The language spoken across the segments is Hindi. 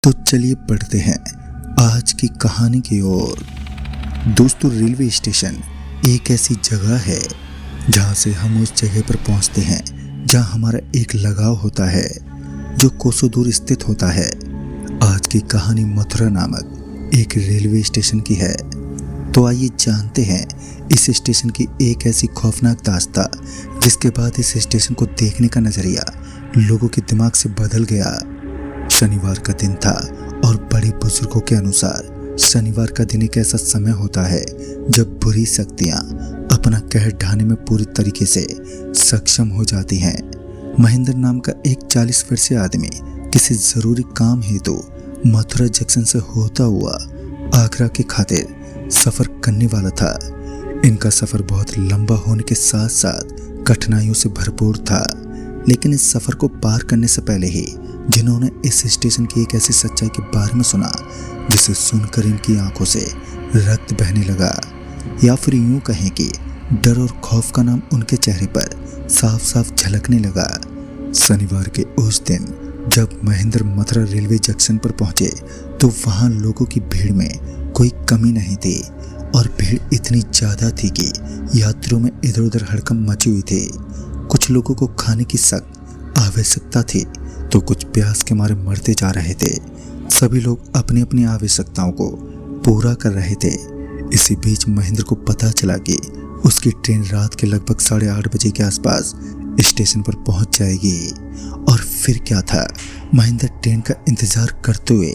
तो चलिए पढ़ते हैं आज की कहानी की ओर। दोस्तों, रेलवे स्टेशन एक ऐसी जगह है जहां से हम उस जगह पर पहुंचते हैं जहां हमारा एक लगाव होता है जो कोसों दूर स्थित होता है। आज की कहानी मथुरा नामक एक रेलवे स्टेशन की है। तो आइए जानते हैं इस स्टेशन की एक ऐसी खौफनाक दास्तां जिसके बाद इस स्टेशन को देखने का नजरिया लोगों के दिमाग से बदल गया। शनिवार का दिन था और बड़े बुजुर्गों के अनुसार शनिवार का दिन एक ऐसा समय होता है जब बुरी शक्तियां अपना कहर ढाने में पूरी तरीके से सक्षम हो जाती हैं। महेंद्र नाम का एक 40 वर्षीय आदमी किसी जरूरी काम हेतु मथुरा जंक्शन से होता हुआ आगरा की खातिर सफर करने वाला था। इनका सफर बहुत लंबा होने के साथ साथ कठिनाइयों से भरपूर था, लेकिन इस सफर को पार करने से पहले ही जिन्होंने इस स्टेशन की एक ऐसी सच्चाई के बारे में सुना जिसे सुनकर इनकी आंखों से रक्त बहने लगा, या फिर यूं कहें कि डर और खौफ का नाम उनके चेहरे पर साफ साफ झलकने लगा। शनिवार के उस दिन जब महेंद्र मथुरा रेलवे जंक्शन पर पहुंचे तो वहां लोगों की भीड़ में कोई कमी नहीं थी और भीड़ इतनी ज्यादा थी कि यात्रियों में इधर उधर हड़कंप मची हुई थी। कुछ लोगों को खाने की सख्त आवश्यकता थी तो कुछ प्यास के मारे मरते जा रहे थे। सभी लोग अपनी अपनी आवश्यकताओं को पूरा कर रहे थे। इसी बीच महेंद्र को पता चला कि उसकी ट्रेन रात के लगभग 8:30 बजे के आसपास स्टेशन पर पहुंच जाएगी। और फिर क्या था, महेंद्र ट्रेन का इंतजार करते हुए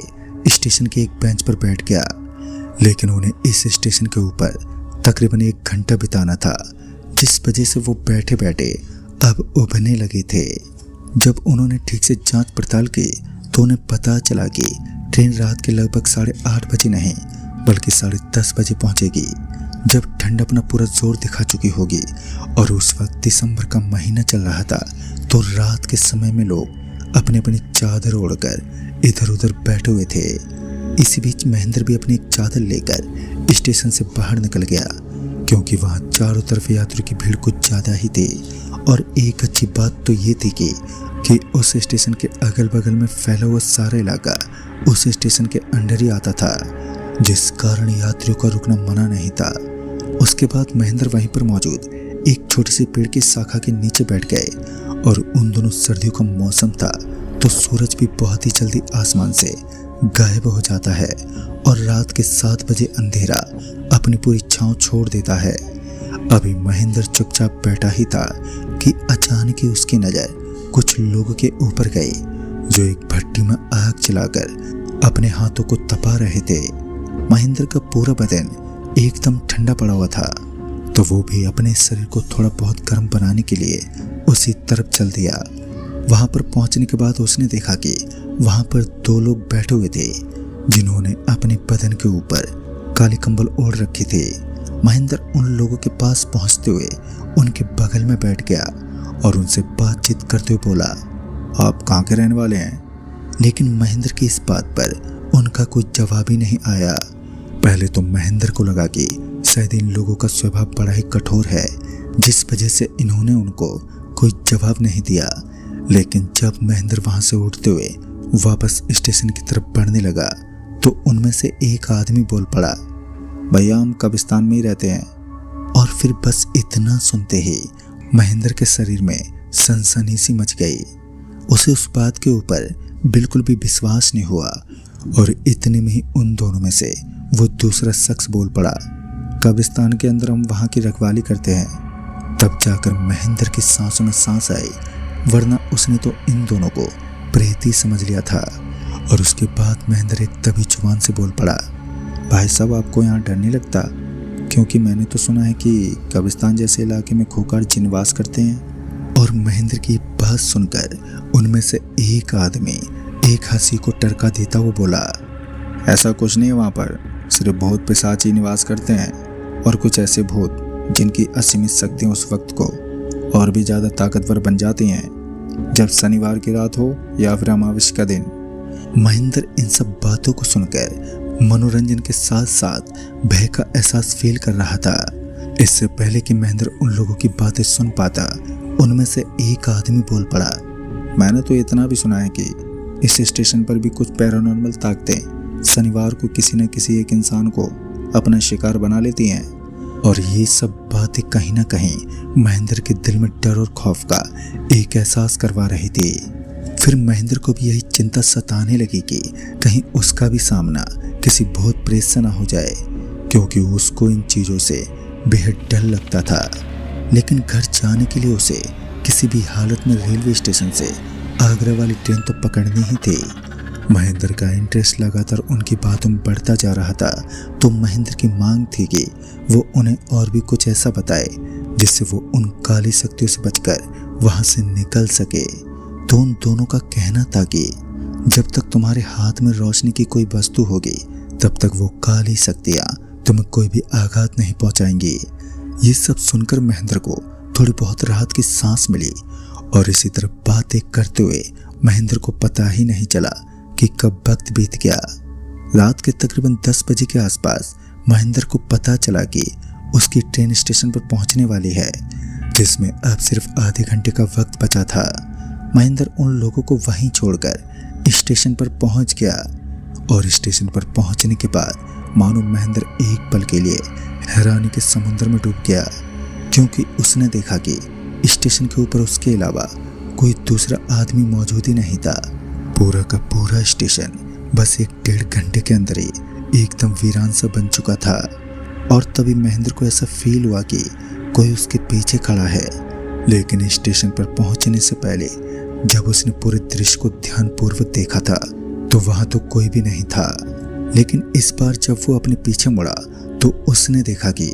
स्टेशन के एक बेंच पर बैठ गया, लेकिन उन्हें इस स्टेशन के ऊपर तकरीबन 1 घंटा बिताना था, जिस वजह से वो बैठे बैठे अब उबने लगे थे। जब उन्होंने ठीक से जांच पड़ताल की तो उन्हें पता चला कि ट्रेन रात के लगभग 8:30 बजे नहीं बल्कि 10:30 बजे पहुंचेगी, जब ठंड अपना पूरा जोर दिखा चुकी होगी। और उस वक्त दिसंबर का महीना चल रहा था, तो रात के समय में लोग अपनी अपनी चादर ओढ़कर इधर उधर बैठे हुए थे। इसी बीच महेंद्र भी अपनी एक चादर लेकर स्टेशन से बाहर निकल गया, क्योंकि वहां चारों तरफ यात्रियों की भीड़ कुछ ज्यादा ही थी। और एक अच्छी बात तो ये थी कि उस स्टेशन के अगल बगल में फैला हुआ सारा इलाका उस स्टेशन के अंडर ही आता था, जिस कारण यात्रियों का रुकना मना नहीं था। उसके बाद महेंद्र वहीं पर मौजूद एक छोटी सी पेड़ की शाखा के नीचे बैठ गए। और उन दोनों सर्दियों का मौसम था, तो सूरज भी बहुत ही जल्दी आसमान से गायब हो जाता है और रात के 7 बजे अंधेरा अपनी पूरी छांव छोड़ देता है। अभी महेंद्र चुपचाप बैठा ही था कि अचानक ही उसकी नजर कुछ लोगों के ऊपर गई जो एक भट्टी में आग जलाकर अपने हाथों को तपा रहे थे। महेंद्र का पूरा बदन एकदम ठंडा पड़ा हुआ था, तो वो भी अपने शरीर को थोड़ा बहुत गर्म बनाने के लिए उसी तरफ चल दिया। वहां पर पहुंचने के बाद उसने देखा कि वहां पर 2 लोग बैठे हुए थे जिन्होंने अपने बदन के ऊपर काले कंबल ओढ़ रखे थे। महेंद्र उन लोगों के पास पहुंचते हुए उनके बगल में बैठ गया और उनसे बातचीत करते हुए बोला, आप कहाँ के रहने वाले हैं? लेकिन महेंद्र की इस बात पर उनका कोई जवाब ही नहीं आया। पहले तो महेंद्र को लगा कि शायद इन लोगों का स्वभाव बड़ा ही कठोर है, जिस वजह से इन्होंने उनको कोई जवाब नहीं दिया। लेकिन जब महेंद्र वहां से उठते हुए वापस स्टेशन की तरफ बढ़ने लगा तो उनमें से एक आदमी बोल पड़ा, भैया हम कब्रिस्तान में ही रहते हैं। और फिर बस इतना सुनते ही महेंद्र के शरीर में सनसनी सी मच गई। उसे उस बात के ऊपर बिल्कुल भी विश्वास नहीं हुआ और इतने में ही उन दोनों में से वो दूसरा शख्स बोल पड़ा, कब्रिस्तान के अंदर हम वहाँ की रखवाली करते हैं। तब जाकर महेंद्र की सांसों में सांस आई, वरना उसने तो इन दोनों को प्रेत ही समझ लिया था। और उसके बाद महेंद्र एक तभी जुबान से बोल पड़ा, भाई साहब आपको यहाँ डर नहीं लगता? क्योंकि मैंने तो सुना है कि कब्रिस्तान जैसे इलाके में खूंखार जिन वास करते हैं। और महेंद्र की बात सुनकर उनमें से एक आदमी एक हंसी को टरका देता हुआ बोला, ऐसा कुछ नहीं है, वहाँ पर सिर्फ भूत पिशाच ही निवास करते हैं और कुछ ऐसे भूत जिनकी असीमित शक्तियाँ उस वक्त को और भी ज़्यादा ताकतवर बन जाती हैं जब शनिवार की रात हो या फिर अमावस्या का दिन। महेंद्र इन सब बातों को सुनकर मनोरंजन के साथ साथ भय का एहसास फील कर रहा था। इससे पहले कि महेंद्र उन लोगों की बातें सुन पाता, उनमें से एक आदमी बोल पड़ा, मैंने तो इतना भी सुना है कि इस स्टेशन पर भी कुछ पैरानॉर्मल ताकतें शनिवार को किसी न किसी एक इंसान को अपना शिकार बना लेती हैं। और ये सब बातें कहीं ना कहीं महेंद्र के दिल में डर और खौफ का एक एहसास करवा रही थी। फिर महेंद्र को भी यही चिंता सताने लगी कि कहीं उसका भी सामना किसी भूत प्रेत से ना हो जाए, क्योंकि उसको इन चीज़ों से बेहद डर लगता था। लेकिन घर जाने के लिए उसे किसी भी हालत में रेलवे स्टेशन से आगरा वाली ट्रेन तो पकड़नी ही थी। महेंद्र का इंटरेस्ट लगातार उनकी बातों में बढ़ता जा रहा था, तो महेंद्र की मांग थी कि वो उन्हें और भी कुछ ऐसा बताए जिससे वो उन काली शक्तियों से बचकर वहां से निकल सके। तो उन दोनों का कहना था कि जब तक तुम्हारे हाथ में रोशनी की कोई वस्तु होगी तब तक वो काली शक्तियां तुम्हें कोई भी आघात नहीं पहुंचाएंगी। ये सब सुनकर महेंद्र को थोड़ी बहुत राहत की सांस मिली, और इसी तरह बातें करते हुए महेंद्र को पता ही नहीं चला कि कब वक्त बीत गया। रात के तकरीबन 10 बजे के आसपास महेंद्र को पता चला कि उसकी ट्रेन स्टेशन पर पहुंचने वाली है, जिसमें अब सिर्फ आधे घंटे का वक्त बचा था। महेंद्र उन लोगों को वहीं छोड़कर स्टेशन पर पहुंच गया, और स्टेशन पर पहुंचने के बाद मानो महेंद्र एक पल के लिए हैरानी के समुद्र में डूब गया, क्योंकि उसने देखा कि स्टेशन के ऊपर उसके अलावा कोई दूसरा आदमी मौजूद ही नहीं था। पूरा का पूरा स्टेशन बस 1-1.5 घंटे के अंदर ही एकदम वीरान सा बन चुका था। और तभी महेंद्र को ऐसा फील हुआ कि कोई उसके पीछे खड़ा है। लेकिन स्टेशन पर पहुंचने से पहले जब उसने पूरे दृश्य को ध्यानपूर्वक देखा था तो वहां तो कोई भी नहीं था। लेकिन इस बार जब वो अपने पीछे मुड़ा तो उसने देखा कि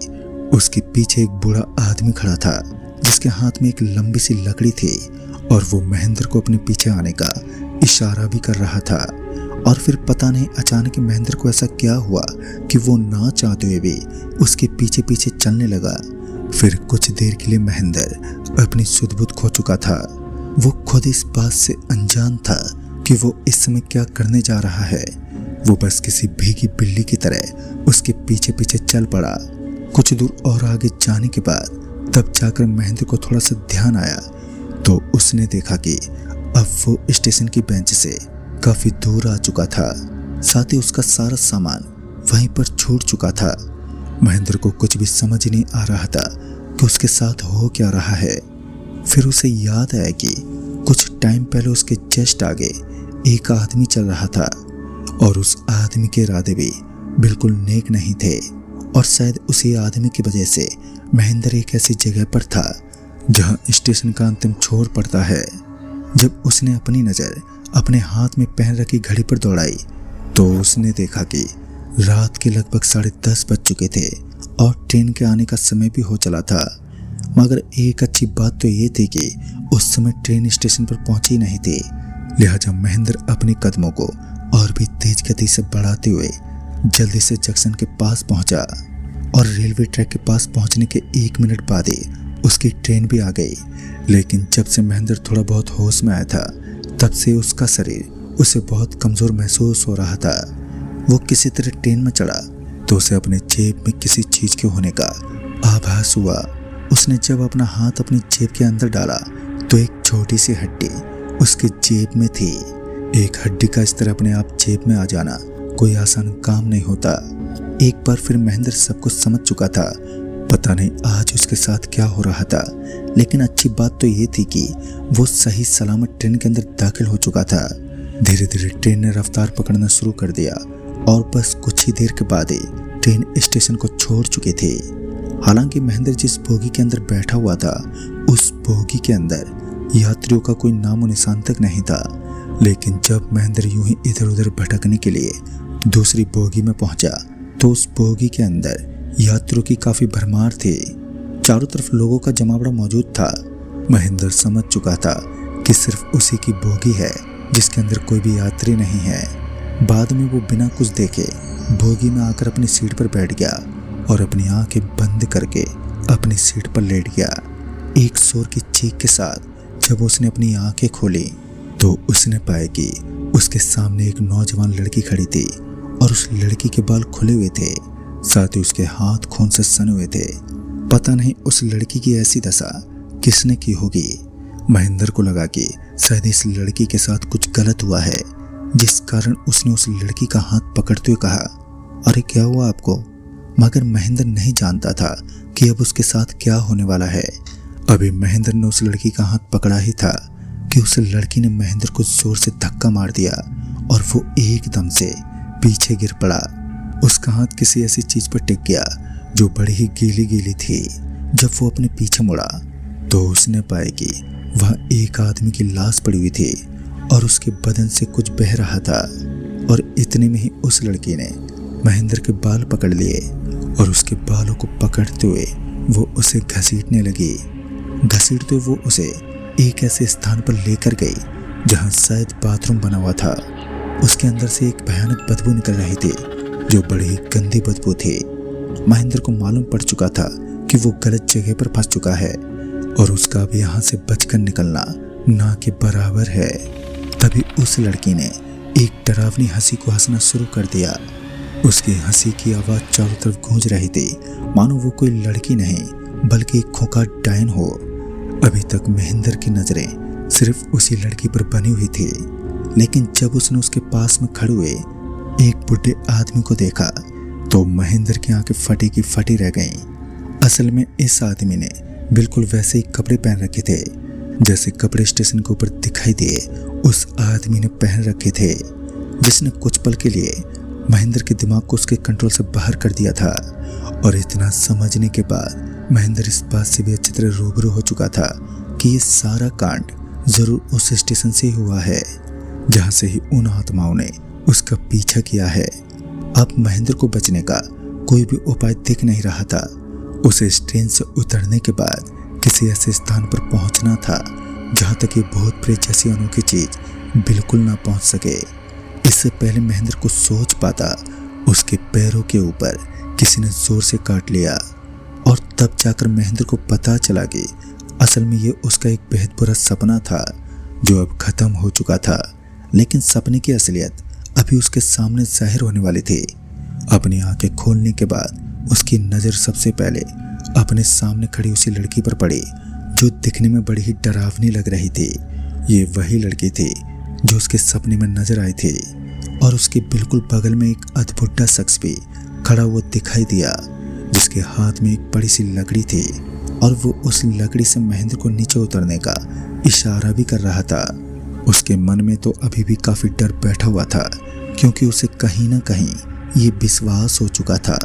उसके पीछे एक बूढ़ा आदमी खड़ा था, जिसके हाथ में एक लंबी सी लकड़ी थी, और वो महेंद्र को अपने पीछे आने का इशारा भी कर रहा था। और फिर पता नहीं अचानक महेंद्र को ऐसा क्या हुआ कि वो ना चाहते हुए भी उसके पीछे पीछे चलने लगा। फिर कुछ देर के लिए महेंद्र अपनी सुध-बुध खो चुका था। वो खुद इस बात से अनजान था कि वो इस समय क्या करने जा रहा है। वो बस किसी भीगी बिल्ली की तरह उसके पीछे पीछे चल पड़ा। कुछ दूर और आगे जाने के बाद तब जाकर महेंद्र को थोड़ा सा ध्यान आया, तो उसने देखा कि अब वो स्टेशन की बेंच से काफी दूर आ चुका था। साथ ही उसका सारा सामान वहीं पर छूट चुका था। महेंद्र को कुछ भी समझ नहीं आ रहा था कि उसके साथ हो क्या रहा है। फिर उसे याद आया कि कुछ टाइम पहले उसके जस्ट आगे एक आदमी चल रहा था, और उस आदमी के इरादे भी बिल्कुल नेक नहीं थे। और शायद उसी आदमी की वजह से महेंद्र एक ऐसी जगह पर था जहां स्टेशन का अंतिम छोर पड़ता है। जब उसने अपनी नज़र अपने हाथ में पहन रखी घड़ी पर दौड़ाई तो उसने देखा कि रात के लगभग 10:30 बज चुके थे और ट्रेन के आने का समय भी हो चला था। मगर एक अच्छी बात तो ये थी कि उस समय ट्रेन स्टेशन पर पहुंची नहीं थी। लिहाजा महेंद्र अपने कदमों को और भी तेज गति से बढ़ाते हुए जल्दी से जंक्शन के पास पहुंचा, और रेलवे ट्रैक के पास पहुंचने के 1 मिनट बाद ही उसकी ट्रेन भी आ गई। लेकिन जब से महेंद्र थोड़ा बहुत होश में आया था तब से उसका शरीर उसे बहुत कमज़ोर महसूस हो रहा था। वो किसी तरह ट्रेन में चढ़ा तो उसे अपने जेब में किसी चीज़ के होने का आभास हुआ। उसने जब अपना हाथ अपनी जेब के अंदर डाला तो एक छोटी सी हड्डी उसके जेब में थी। एक हड्डी का इस तरह अपने आप जेब में आ जाना कोई आसान काम नहीं होता। एक बार फिर महेंद्र सब कुछ समझ चुका था। पता नहीं आज उसके साथ क्या हो रहा था, लेकिन अच्छी बात तो ये थी कि वो सही सलामत ट्रेन के अंदर दाखिल हो चुका था। धीरे धीरे ट्रेन ने रफ्तार पकड़ना शुरू कर दिया, और बस कुछ ही देर के बाद ही ट्रेन स्टेशन को छोड़ चुकी थी। हालांकि महेंद्र जिस बोगी के अंदर बैठा हुआ था उस बोगी के अंदर यात्रियों का कोई नामो निशान तक नहीं था। लेकिन जब महेंद्र यूं ही इधर उधर भटकने के लिए दूसरी बोगी में पहुंचा तो उस बोगी के अंदर यात्रियों की काफी भरमार थी। चारों तरफ लोगों का जमावड़ा मौजूद था। महेंद्र समझ चुका था कि सिर्फ उसी की बोगी है जिसके अंदर कोई भी यात्री नहीं है। बाद में वो बिना कुछ देखे बोगी में आकर अपनी सीट पर बैठ गया और अपनी आंखें बंद करके अपनी सीट पर लेट गया। एक शोर की चीख के साथ जब उसने अपनी आंखें खोली तो उसने पाया कि उसके सामने एक नौजवान लड़की खड़ी थी, और उस लड़की के बाल खुले हुए थे, साथ ही उसके हाथ खून से सने हुए थे। पता नहीं उस लड़की की ऐसी दशा किसने की होगी, महेंद्र को लगा कि शायद इस लड़की के साथ कुछ गलत हुआ है, जिस कारण उसने उस लड़की का हाथ पकड़ते हुए कहा, अरे क्या हुआ आपको? मगर महेंद्र नहीं जानता था कि अब उसके साथ क्या होने वाला है। अभी महेंद्र ने उस लड़की का हाथ पकड़ा ही था कि उस लड़की ने महेंद्र को जोर से धक्का मार दिया और वो एकदम से पीछे गिर पड़ा। उसका हाथ किसी ऐसी चीज पर टिक गया जो बड़ी ही गीली गीली थी। जब वो अपने पीछे मुड़ा तो उसने पाया कि वह एक आदमी की लाश पड़ी हुई थी और उसके बदन से कुछ बह रहा था। और इतने में ही उस लड़की ने महेंद्र के बाल पकड़ लिए और उसके बालों को पकड़ते हुए वो उसे घसीटने लगी। घसीटते हुए वो उसे एक ऐसे स्थान पर लेकर गई जहां शायद बाथरूम बना हुआ था। उसके अंदर से एक भयानक बदबू निकल रही थी जो बड़ी ही गंदी बदबू थी। महेंद्र को मालूम पड़ चुका था कि वो गलत जगह पर फंस चुका है और उसका अब यहाँ से बचकर निकलना ना के बराबर है। तभी उस लड़की ने एक डरावनी हंसी को हंसना शुरू कर दिया। उसकी हंसी की आवाज चारों तरफ गूंज रही थी, मानो वो कोई लड़की नहीं बल्कि एक खोखा डायन हो। अभी तक महेंद्र की नजरें सिर्फ उसी लड़की पर बनी हुई थी, लेकिन जब उसने उसके पास में खड़े हुए एक बुढ़े आदमी को देखा तो महेंद्र की आंखें फटी की फटी रह गईं। असल में इस आदमी ने बिल्कुल वैसे ही कपड़े पहन रखे थे जैसे कपड़े स्टेशन के ऊपर दिखाई दिए उस आदमी ने पहन रखे थे, जिसने कुछ पल के लिए महेंद्र के दिमाग को उसके कंट्रोल से बाहर कर दिया था। और इतना समझने के बाद महेंद्र इस बात से भी अच्छी तरह रूबरू हो चुका था कि ये सारा कांड जरूर उस स्टेशन से ही हुआ है जहां से ही उन आत्माओं ने उसका पीछा किया है। अब महेंद्र को बचने का कोई भी उपाय दिख नहीं रहा था। उसे ट्रेन से उतरने के बाद किसी ऐसे स्थान पर पहुंचना था जहां तक ये भूत प्रेत जैसी अनोखी चीज बिल्कुल ना पहुंच सके। इससे पहले महेंद्र को सोच पाता उसके पैरों के ऊपर किसी ने जोर से काट लिया और तब जाकर महेंद्र को पता चला कि असल में ये उसका एक बेहद बुरा सपना था जो अब खत्म हो चुका था। लेकिन सपने की असलियत अभी उसके सामने जाहिर होने वाली थी। अपनी आंखें खोलने के बाद उसकी नज़र सबसे पहले अपने सामने खड़ी उसी लड़की पर पड़ी जो दिखने में बड़ी ही डरावनी लग रही थी। ये वही लड़की थी जो उसके सपने में नजर आई थी और उसके बिल्कुल बगल में एक अधबुड्ढा शख्स भी खड़ा हुआ दिखाई दिया जिसके हाथ में एक बड़ी सी लकड़ी थी और वो उस लकड़ी से महेंद्र को नीचे उतरने का इशारा भी कर रहा था। उसके मन में तो अभी भी काफी डर बैठा हुआ था क्योंकि उसे कहीं ना कहीं ये विश्वास हो चुका था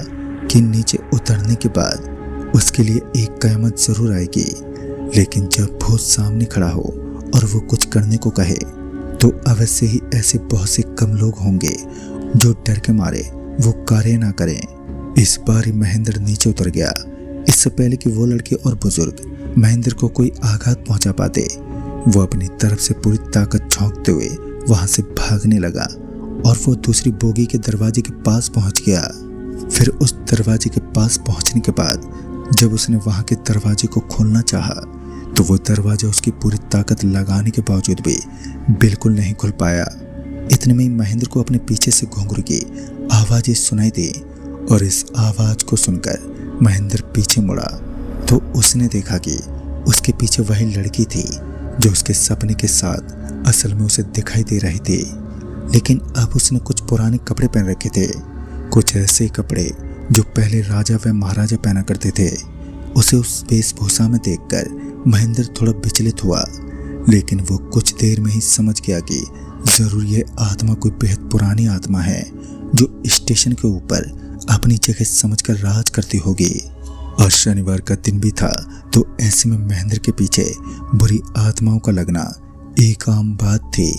कि नीचे उतरने के बाद उसके लिए एक कयामत जरूर आएगी। लेकिन जब भूत सामने खड़ा हो और वो कुछ करने को कहे तो अवश्य ही ऐसे बहुत से कम लोग होंगे जो डर के मारे वो कार्य ना करें। इस बार महेंद्र नीचे उतर गया। इससे पहले कि वो लड़के और बुजुर्ग महेंद्र को कोई आघात पहुंचा पाते, वो अपनी तरफ से पूरी ताकत झोंकते हुए वहां से भागने लगा और वो दूसरी बोगी के दरवाजे के पास पहुंच गया। फिर उस दरवाजे के पास पहुंचने के बाद जब उसने वहां के दरवाजे को खोलना चाहा तो वो दरवाजा उसकी पूरी ताकत लगाने के बावजूद भी बिल्कुल नहीं खुल पाया। इतने में ही महेंद्र को अपने पीछे से घुंघरू की आवाजें सुनाई दी और इस आवाज को सुनकर महेंद्र पीछे मुड़ा तो उसने देखा कि उसके पीछे वही लड़की थी जो उसके सपने के साथ असल में उसे दिखाई दे रही थी। लेकिन अब उसने कुछ पुराने कपड़े पहन रखे थे, कुछ ऐसे कपड़े जो पहले राजा व महाराजा पहना करते थे। उसे उस वेशभूषा में देखकर महेंद्र थोड़ा विचलित हुआ, लेकिन वो कुछ देर में ही समझ गया कि जरूर ये आत्मा कोई बेहद पुरानी आत्मा है जो स्टेशन के ऊपर अपनी जगह समझकर राज करती होगी। और शनिवार का दिन भी था तो ऐसे में महेंद्र के पीछे बुरी आत्माओं का लगना एक आम बात थी।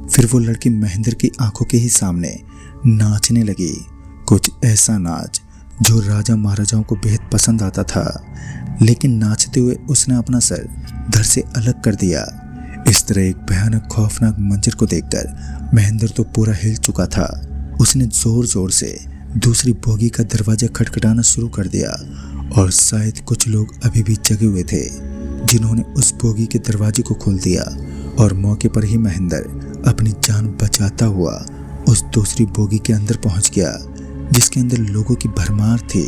फिर वो लड़की महेंद्र की आंखों के ही सामने नाचने लगी, कुछ ऐसा नाच जो राजा महाराजाओं को बेहद पसंद आता था। लेकिन नाचते हुए उसने अपना सर धड़ से अलग कर दिया। इस तरह एक भयानक खौफनाक मंजर को देखकर महेंद्र तो पूरा हिल चुका था। उसने जोर जोर से दूसरी बोगी का दरवाजा खटखटाना शुरू कर दिया और शायद कुछ लोग अभी भी जगे हुए थे जिन्होंने उस बोगी के दरवाजे को खोल दिया और मौके पर ही महेंद्र अपनी जान बचाता हुआ उस दूसरी बोगी के अंदर पहुंच गया जिसके अंदर लोगों की भरमार थी।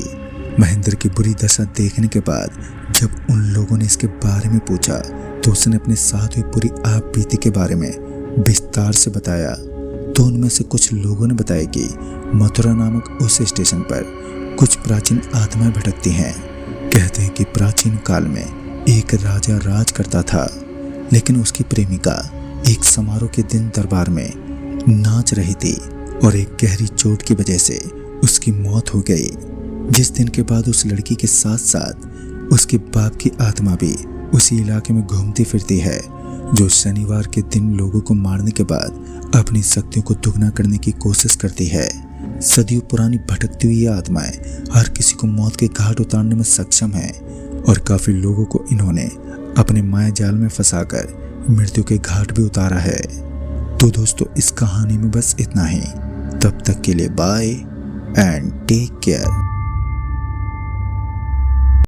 महेंद्र की बुरी दशा देखने के बाद जब उन लोगों ने इसके बारे में पूछा तो उसने अपने साथ हुई पूरी आप बीती के बारे में विस्तार से बताया। तो उनमें से कुछ लोगों ने बताया कि मथुरा नामक उस स्टेशन पर कुछ प्राचीन आत्माएं भटकती हैं। कहते हैं कि प्राचीन काल में एक राजा राज करता था, लेकिन उसकी प्रेमिका एक समारोह के दिन दरबार में नाच रही थी और एक गहरी चोट की वजह से उसकी मौत हो गई। जिस दिन के बाद उस लड़की के साथ साथ उसके बाप की आत्मा भी उसी इलाके में घूमती फिरती है, जो शनिवार के दिन लोगों को मारने के बाद अपनी शक्तियों को दुगना करने की कोशिश करती है। सदियों पुरानी भटकती हुई आत्माएं हर किसी को मौत के घाट उतारने में सक्षम है और काफी लोगों को इन्होंने अपने माया जाल में फंसाकर मृत्यु के घाट भी उतारा है। तो दोस्तों, इस कहानी में बस इतना ही। तब तक के लिए बाय एंड टेक केयर।